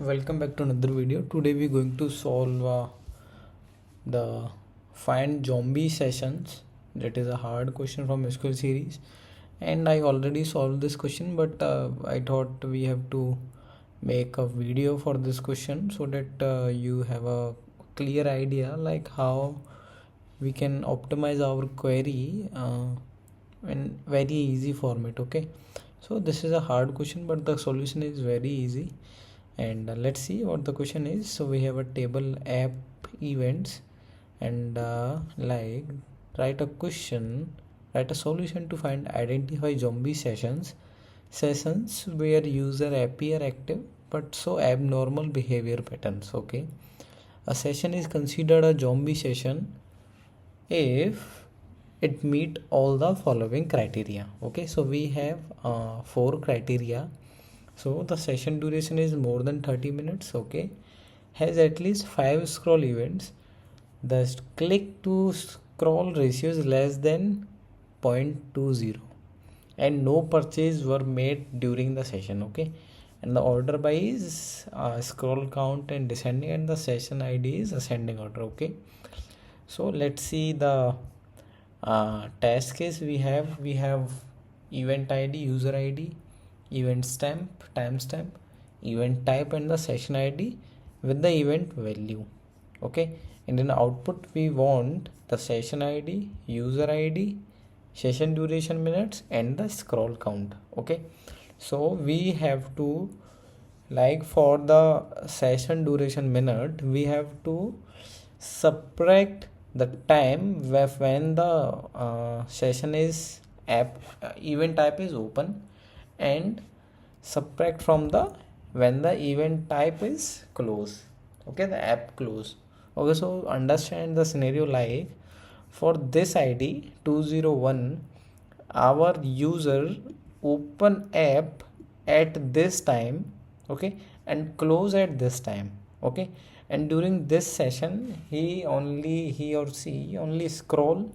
Welcome back to another video. Today we're going to solve the find zombie sessions. That is a hard question from SQL series, and I already solved this question, but I thought we have to make a video for this question so that you have a clear idea like how we can optimize our query in very easy format. Okay, so this is a hard question, but the solution is very easy. And let's see what the question is. So we have a table app events, and like write a solution to find identify zombie sessions where user appear active but show abnormal behavior patterns. Okay, a session is considered a zombie session if it meet all the following criteria. Okay, so we have 4 criteria. So the session duration is more than 30 minutes. Okay, has at least 5 scroll events. The click to scroll ratio is less than 0.20, and no purchase were made during the session. Okay, and the order by is scroll count and descending, and the session ID is ascending order. Okay, so let's see the test case. We have event ID, user ID, event stamp, timestamp, event type, and the session ID with the event value. Okay, and in output we want the session ID, user ID, session duration minutes, and the scroll count. Okay, so we have to, like, for the session duration minute, we have to subtract the time when the session is event type is open, and subtract from the when the event type is close. Okay, the app close. Okay, so understand the scenario. Like for this ID 201, our user open app at this time, okay, and close at this time. Okay, and during this session he or she only scroll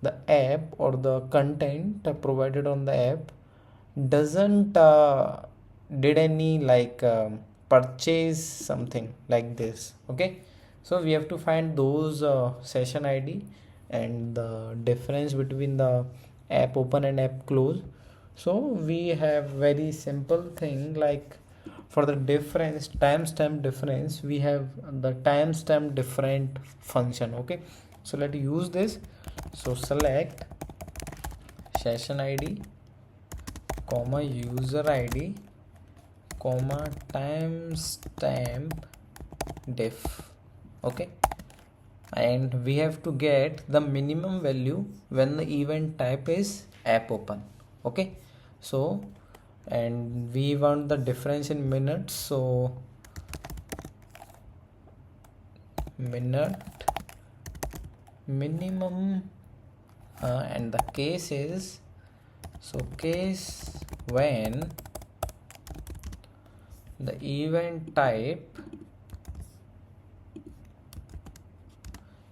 the app or the content provided on the app, doesn't did any purchase something like this. Okay, so we have to find those session ID and the difference between the app open and app close. So we have very simple thing, like for the difference, timestamp difference, we have the timestamp different function. Okay, so let's use this. So select session ID comma user ID comma timestamp diff. Okay, and we have to get the minimum value when the event type is app open. Okay, so and we want the difference in minutes, so minute minimum, and the case is, so case when the event type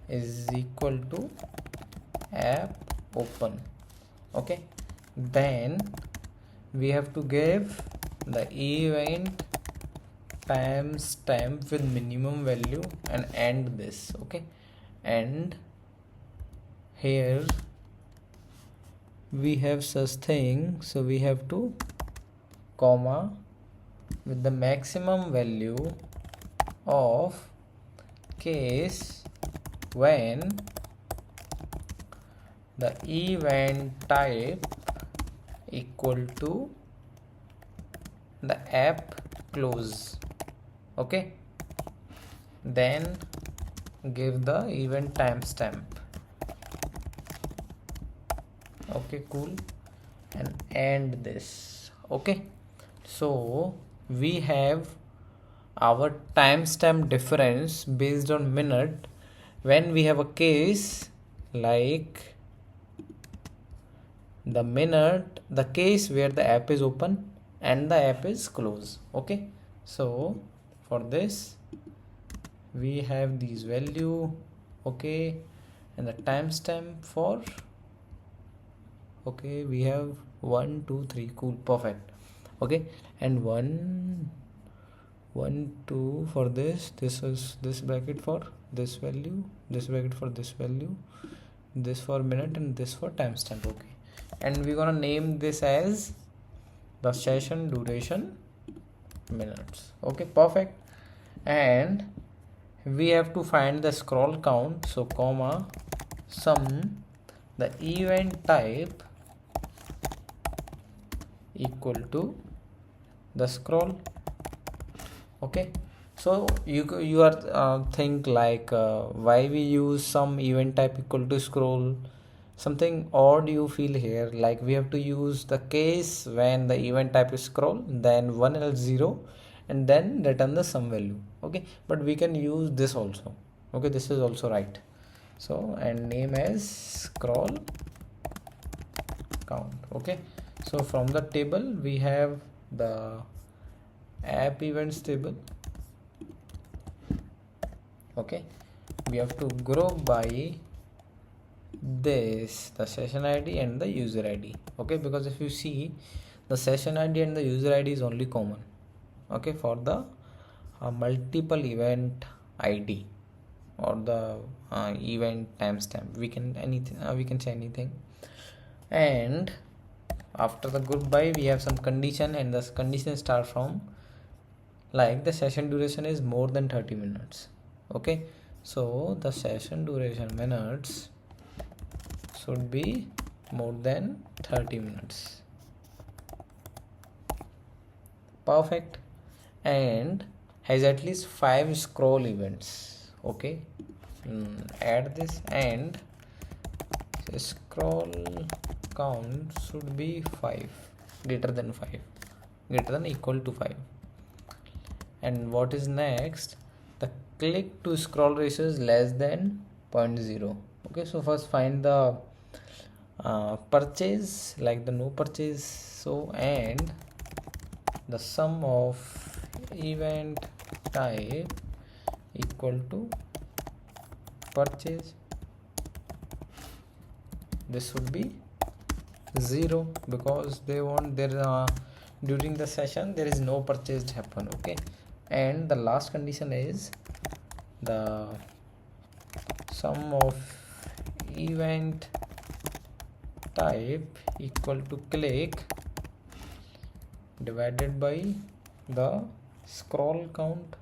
is equal to app open. Okay, then we have to give the event timestamp with minimum value and end this. Okay, and here we have such thing, so we have to comma with the maximum value of case when the event type equal to the app close. Okay, then give the event timestamp. Okay, cool, and end this. Okay, so we have our timestamp difference based on minute when we have a case like the minute, the case where the app is open and the app is closed. Okay, so for this we have these value. Okay, and the timestamp for, okay, we have 1 2 3. Cool, perfect. Okay, and 1 2 for this is this bracket for this value, this bracket for this value, this for minute, and this for timestamp. Okay, and we're gonna name this as the session duration minutes. Okay, perfect. And we have to find the scroll count, so comma sum the event type equal to the scroll. Okay, so you are think like why we use some event type equal to scroll. Something odd you feel here, like we have to use the case when the event type is scroll, then 1 else 0, and then return the sum value. Okay, but we can use this also. Okay, this is also right. So, and name as scroll count. Okay, so from the table we have the app events table. Okay, we have to group by this, the session ID and the user ID. Okay, because if you see, the session ID and the user ID is only common. Okay, for the multiple event ID or the event timestamp, we can say anything. And after the group by, we have some condition, and the condition start from like the session duration is more than 30 minutes. Okay, so the session duration minutes should be more than 30 minutes. Perfect. And has at least 5 scroll events. Okay, add this, and scroll count should be 5, greater than 5, greater than equal to 5. And what is next? The click to scroll ratio is less than 0.0. Okay, so first find the purchase, like the no purchase. So, and the sum of event type equal to purchase. This would be 0 because they want their during the session there is no purchase happen. Okay, and the last condition is the sum of event type equal to click divided by the scroll count,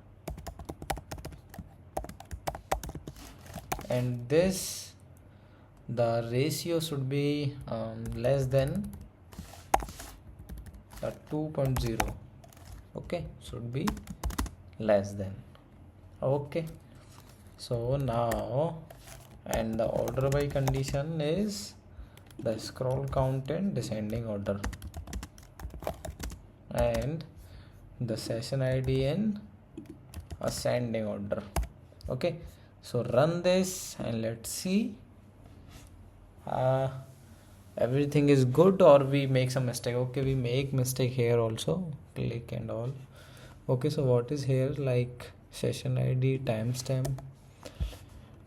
and this the ratio should be less than 2.0. okay, should be less than. Okay, so now, and the order by condition is the scroll count in descending order and the session ID in ascending order. Okay, so run this and let's see everything is good or we make some mistake. Okay, we make mistake here also, click and all. Okay, so what is here, like session ID,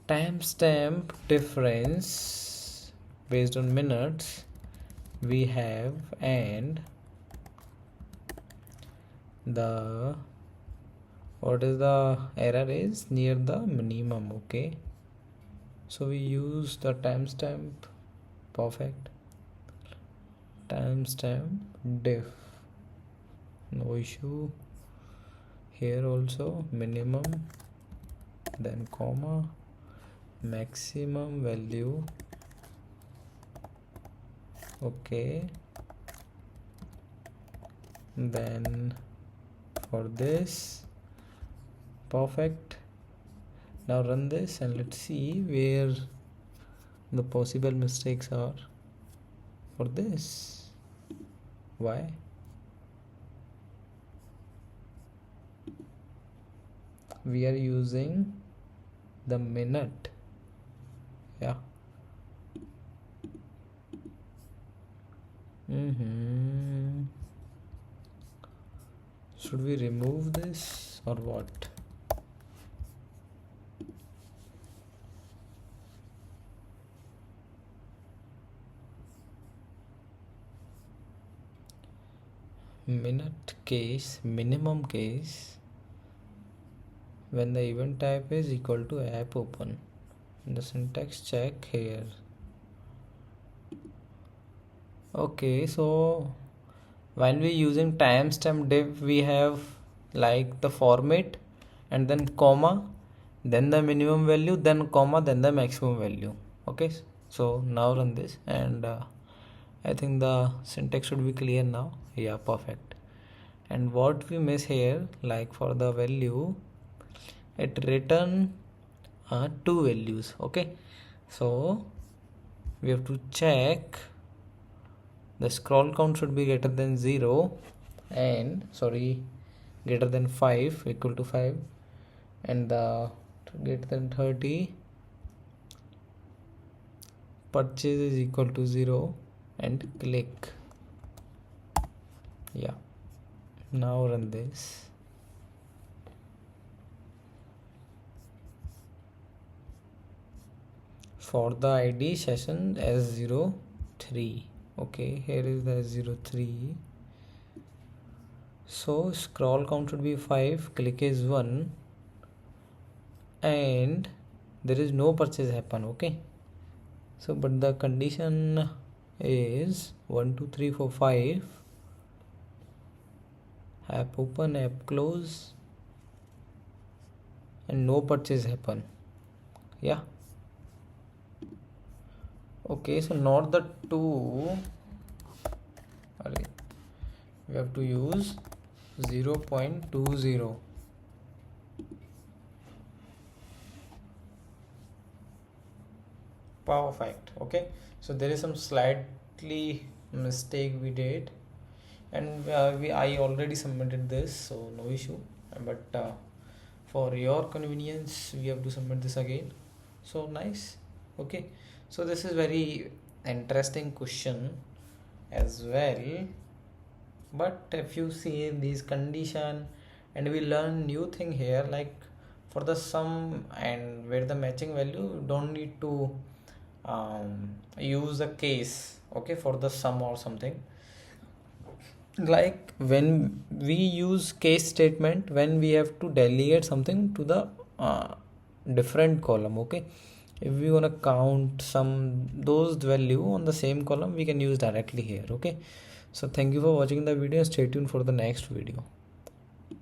timestamp difference based on minutes we have, and the what is the error is near the minimum. Okay, so we use the timestamp. Perfect. Timestamp diff, no issue. Here also minimum, then comma, maximum value. Okay, then for this. Perfect. Now run this and let's see where the possible mistakes are for this. Why? We are using the minute. Yeah. Should we remove this or what? Minute case, minimum case, when the event type is equal to app open. The syntax check here. Okay, so while we using timestamp div, we have like the format and then comma, then the minimum value, then comma, then the maximum value. Okay, so now run this, and I think the syntax should be clear now. Yeah, perfect. And what we miss here, like for the value, it return two values. Okay, so we have to check the scroll count should be greater than 0 and greater than 5, equal to 5, and the greater than 30 purchase is equal to 0, and click. Yeah, now run this. For the ID session S03. Okay, here is the S03. So scroll count should be 5, click is 1, and there is no purchase happen. Okay, so but the condition is 1 2 3 4 5, app open, app close, and no purchase happen. Yeah. Okay, so not the 2, we have to use 0.20. Perfect. Okay, so there is some slightly mistake we did, and I already submitted this, so no issue, but for your convenience we have to submit this again. So nice. Okay, so this is very interesting question as well, but if you see these condition, and we learn new thing here, like for the sum and where the matching value, you don't need to use a case. Okay, for the sum or something, like when we use case statement, when we have to delegate something to the different column. Okay, if we want to count some those value on the same column, we can use directly here. Okay, so thank you for watching the video. Stay tuned for the next video.